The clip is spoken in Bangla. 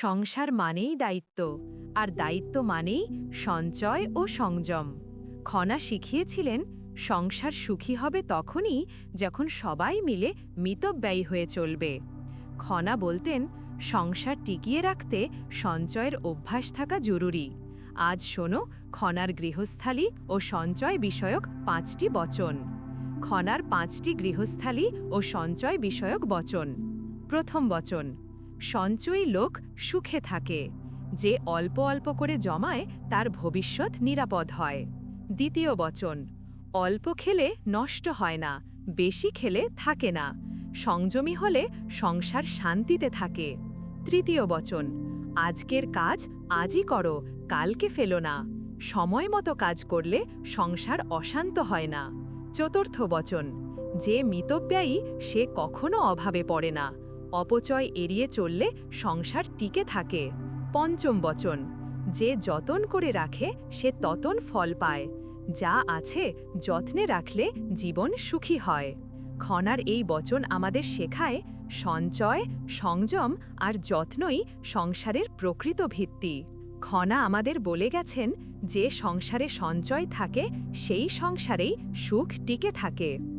সংসার মানেই দায়িত্ব, আর দায়িত্ব মানেই সঞ্চয় ও সংযম। খনা শিখিয়েছিলেন সংসার সুখী হবে তখনই যখন সবাই মিলে মিতব্যয়ী হয়ে চলবে। খনা বলতেন সংসার টিকিয়ে রাখতে সঞ্চয়ের অভ্যাস থাকা জরুরি। আজ শোনো খনার গৃহস্থালী ও সঞ্চয় বিষয়ক 5টি বচন। খনার 5টি গৃহস্থালী ও সঞ্চয় বিষয়ক বচন। প্রথম বচন, সঞ্চয়ী লোক সুখে থাকে। যে অল্প অল্প করে জমায় তার ভবিষ্যৎ নিরাপদ হয়। দ্বিতীয় বচন, অল্প খেলে নষ্ট হয় না, বেশি খেলে থাকে না। সংযমী হলে সংসার শান্তিতে থাকে। তৃতীয় বচন, আজকের কাজ আজই করো, কালকে ফেলো না। সময় মতো কাজ করলে সংসার অশান্ত হয় না। চতুর্থ বচন, যে মিতব্যয়ী সে কখনো অভাবে পড়ে না। অপচয় এড়িয়ে চললে সংসার টিকে থাকে। পঞ্চম বচন, যে যতন করে রাখে সে ততন ফল পায়। যা আছে যত্নে রাখলে জীবন সুখী হয়। খনার এই বচন আমাদের শেখায় সঞ্চয়, সংযম আর যত্নই সংসারের প্রকৃত ভিত্তি। খনা আমাদের বলে গেছেন যে সংসারে সঞ্চয় থাকে সেই সংসারেই সুখ টিকে থাকে।